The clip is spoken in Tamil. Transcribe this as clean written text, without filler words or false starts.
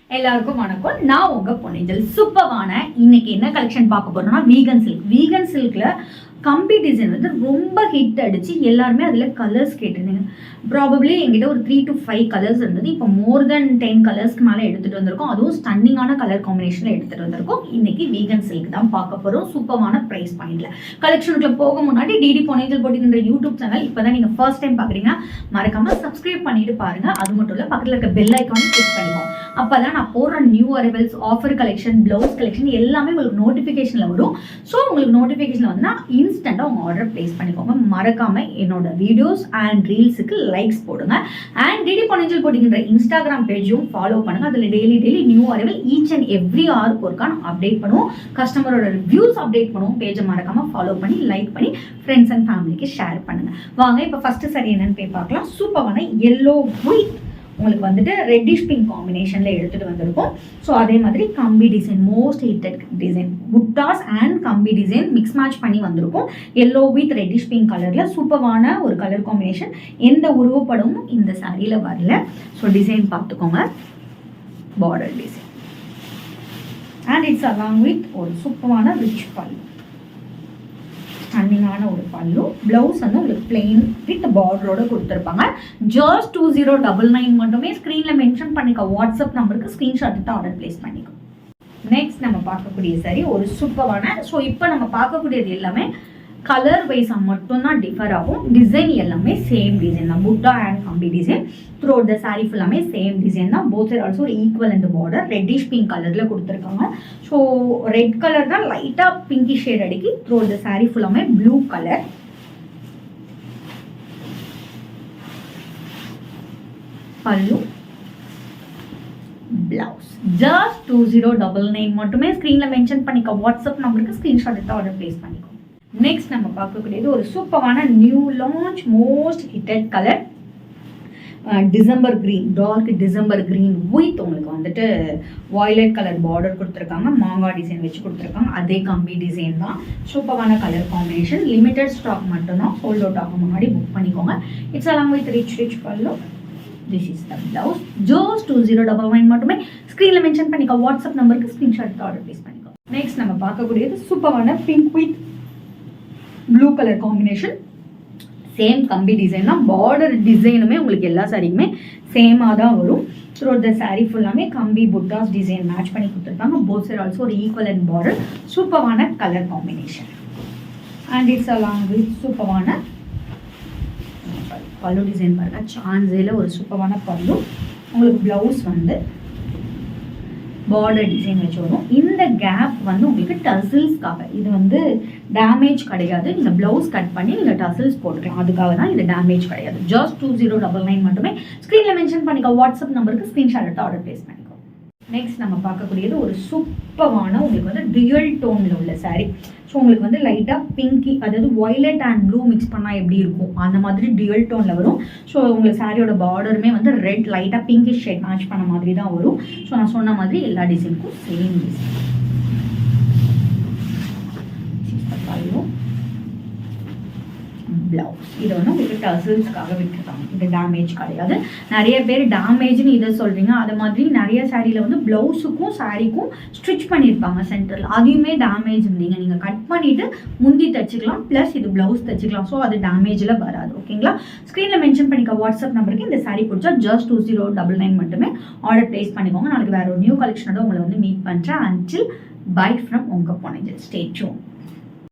எல்லாருக்கும் வணக்கம். நான் உங்க பொன்னிஜல். சூப்பரான இன்னைக்கு என்ன கலெக்ஷன் பார்க்க போறோம்னா வீகன் சில்க்ல கம்பி டிசைன் வந்து ரொம்ப ஹிட் அடிச்சு எல்லாருமே அதில் கலர்ஸ் கேட்டிருந்தீங்க. ப்ராபப்ளி எங்கிட்ட ஒரு 3 to 5 கலர்ஸ் இருந்தது. இப்போ மோர் தென் 10 கலர்ஸ்க்கு மேலே எடுத்துகிட்டு வந்திருக்கோம். அதுவும் ஸ்டன்னிங்கான கலர் காம்பினேஷனில் எடுத்துகிட்டு வந்திருக்கோம். இன்னைக்கு வீகன் சில்க் தான் பார்க்க போகிறோம். சூப்பரான ப்ரைஸ் பாயிண்ட்ல கலெக்ஷனுக்குள்ள போக முன்னாடி டிடி பொன்னிஜல் போட்டிங்கிற யூடியூப் சேனல் இப்போ தான் நீங்கள் ஃபர்ஸ்ட் டைம் பார்க்குறீங்கன்னா மறக்காம சப்ஸ்கிரைப் பண்ணிட்டு பாருங்க. அது மட்டும் இல்லை, பக்கத்தில் இருக்க பெல் ஐக்கானும் கிளிக் பண்ணிக்கோங்க. அப்போ தான் நான் போடுற new arrivals, offer collection, blouse collection எல்லாமே உங்களுக்கு நோட்டிஃபிகேஷனில் வரும். ஸோ உங்களுக்கு நோட்டிஃபிகேஷன் வந்து இன்ஸ்டன்ட்டாக உங்கள் ஆர்டர் ப்ளேஸ் பண்ணிக்கோங்க. மறக்காம என்னோட வீடியோஸ் அண்ட் ரீல்ஸுக்கு லைக்ஸ் போடுங்க. அண்ட் டிடி பொன்னிஜல் போட்டிங்கிற இன்ஸ்டாகிராம் பேஜும் ஃபாலோ பண்ணுங்க. அதில் daily new arrival each and every ஹவருக்கு ஒருக்கான அப்டேட் பண்ணுவோம். கஸ்டமரோட ரிவ்யூஸ் அப்டேட் பண்ணுவோம். பேஜை மறக்காம ஃபாலோ பண்ணி லைக் பண்ணி ஃப்ரெண்ட்ஸ் அண்ட் ஃபேமிலிக்கு ஷேர் பண்ணுங்க. வாங்க இப்போ ஃபர்ஸ்ட் சாரி என்னன்னு போய் பார்க்கலாம். சூப்பரான எல்லோ வித் உங்களுக்கு வந்துட்டு ரெட்டிஷ் பிங்க் காம்பினேஷனில் எடுத்துகிட்டு வந்திருக்கும். ஸோ அதே மாதிரி கம்பி design, most ஹிட்டட் design, buttas and கம்பி டிசைன் மிக்ஸ் மேட்ச் பண்ணி வந்திருக்கும். எல்லோ வித் ரெட்டிஷ் பிங்க் கலரில் சூப்பரான ஒரு கலர் காம்பினேஷன். எந்த உருவப்படமும் இந்த சாரியில் வரல. ஸோ டிசைன் பார்த்துக்கோங்க, border design and it's along with ஒரு சூப்பரான ரிச் பல்லு, ஸ்டன்னிங்கான ஒரு பல்லு. பிளவுஸ் வந்து உங்களுக்கு பிளெயின் வித் பார்டரோட கொடுத்துருப்பாங்க. ஜஸ்ட் 2099 மட்டுமே. ஸ்க்ரீனில் மென்ஷன் பண்ணிக்க வாட்ஸ்அப் நம்பருக்கு ஸ்க்ரீன்ஷாட் எடுத்து ஆர்டர் பிளேஸ் பண்ணிக்கோ. நெக்ஸ்ட் நம்ம பார்க்கக்கூடிய சாரி ஒரு சூப்பரான, ஸோ இப்போ நம்ம பார்க்கக்கூடியது எல்லாமே கலர் வைஸாக மட்டும்தான் டிஃபர் ஆகும். டிசைன் எல்லாமே சேம் டிசைன் தான். புட்டா அண்ட் கம்பி டிசைன் த்ரூ த சாரி ஃபுல்லாமே சேம் டிசைன் தான். போத் ஆர் ஆல்சோ ஈக்குவல் இந்த பார்டர் ரெட்டிஷ் பிங்க் கலரில் கொடுத்துருக்காங்க. ஸோ ரெட் கலர் தான் லைட்டாக பிங்கி ஷேட் அடிக்கி த்ரூ த சாரி ஃபுல்லாமே ப்ளூ கலர். பல்லு, பிளவுஸ் ஜஸ்ட் 2099 மட்டுமே. ஸ்க்ரீனில் மென்ஷன் பண்ணிக்க வாட்ஸ்அப் நம்பருக்கு ஸ்க்ரீன்ஷாட் எடுத்து ஆர்டர் பிளேஸ் பண்ணிக்கோ. நெக்ஸ்ட் நம்ம பார்க்கக்கூடியது ஒரு சூப்பரான new launch most hitted colour December green, dark December green with உங்களுக்கு வந்துட்டு வாய்லட் கலர் பார்டர் கொடுத்துருக்காங்க. மாங்காய் டிசைன் வச்சு கொடுத்துருக்காங்க. அதே கம்பி டிசைன் தான். சூப்பரான கலர் காம்பினேஷன். லிமிடெட் ஸ்டாக் மட்டும்தான். சோல்ட் அவுட் ஆக முன்னாடி புக் பண்ணிக்கோங்க. இட்ஸ் அலாங் வித் ரிச் பல்லு. This is the blouse. Just 2099 மட்டுமே. ஸ்க்ரீனில் மென்ஷன் பண்ணிக்க வாட்ஸ்அப் நம்பருக்கு ஸ்க்ரீன்ஷாட் எடுத்து ஆர்டர் ப்ளேஸ் பண்ணிக்கோ. நெக்ஸ்ட் நம்ம பார்க்கக்கூடியது சூப்பரான pink with blue colour combination. Same கம்பி டிசைன் தான். பார்டர் டிசைனுமே உங்களுக்கு எல்லா சாரிக்குமே சேமாக தான் வரும். த்ரூ த சாரி ஃபுல்லாமே கம்பி புட்டாஸ் டிசைன் மேட்ச் பண்ணி கொடுத்துருக்காங்க. போத் சைடு ஆல்சோ ஒரு ஈக்குவல் அண்ட் பார்டர். சூப்பரான colour combination and it's along with சூப்பரான பல்லு டிசைன் பாருங்க. சான்ஸில் ஒரு சூப்பரான பல்லு. உங்களுக்கு ப்ளவுஸ் வந்து பார்டர் டிசைன் வச்சு வரும். இந்த கேப் வந்து உங்களுக்கு டசில்ஸ்க்காக, இது வந்து டேமேஜ் கிடையாது. நீங்கள் ப்ளவுஸ் கட் பண்ணி நீங்கள் டசில்ஸ் போட்டுக்கலாம். அதுக்காக தான் இது டேமேஜ் கிடையாது. ஜஸ்ட் 2099 மட்டுமே. ஸ்க்ரீனில் மென்ஷன் பண்ணிக்க வாட்ஸ்அப் நம்பருக்கு ஸ்க்ரீன்ஷாட் எடுத்து ஆர்டர் ப்ளேஸ் பண்ணிக்கோ. நெக்ஸ்ட் நம்ம பார்க்கக்கூடியது ஒரு சூப்பரான உங்களுக்கு வந்து டியூயல் டோனில் உள்ள சாரீ. ஸோ உங்களுக்கு வந்து லைட்டாக பிங்கி, அதாவது ஒய்லட் அண்ட் ப்ளூ மிக்ஸ் பண்ணால் எப்படி இருக்கும் அந்த மாதிரி டியூயல் டோனில் வரும். ஸோ உங்களுக்கு சாரியோட பார்டருமே வந்து ரெட் லைட்டாக பிங்கி ஷேட் மேட்ச் பண்ண மாதிரி தான் வரும். ஸோ நான் சொன்ன மாதிரி எல்லா டிசைனுக்கும் சேம் டிசைன். பிளவுஸ் இது வந்து உங்களுக்கு டசில்ஸ்க்காக விட்டுருக்காங்க. இது டேமேஜ் கிடையாது. நிறைய பேர் டேமேஜ்னு இதை சொல்கிறீங்க. அது மாதிரி நிறைய சாரியில் வந்து ப்ளவுஸுக்கும் சாரிக்கும் ஸ்டிச் பண்ணியிருப்பாங்க சென்டரில். அதையுமே டேமேஜ் இருந்தீங்க நீங்கள் கட் பண்ணிவிட்டு முந்தி தைச்சிக்கலாம், ப்ளஸ் இது ப்ளவுஸ் தைச்சிக்கலாம். ஸோ அது டேமேஜில் வராது. ஓகேங்களா? ஸ்க்ரீனில் மென்ஷன் பண்ணிக்க வாட்ஸ்அப் நம்பருக்கு இந்த சாரி பிடிச்சா ஜஸ்ட் 2099 மட்டுமே ஆர்டர் ப்ளேஸ் பண்ணிக்கோங்க. நாளைக்கு வேறு ஒரு நியூ கலெக்ஷனோட உங்களை வந்து மீட் பண்ணுறேன். அன்டில் பை ஃப்ரம் உங்கள் பொன்னிஜல். Stay tune.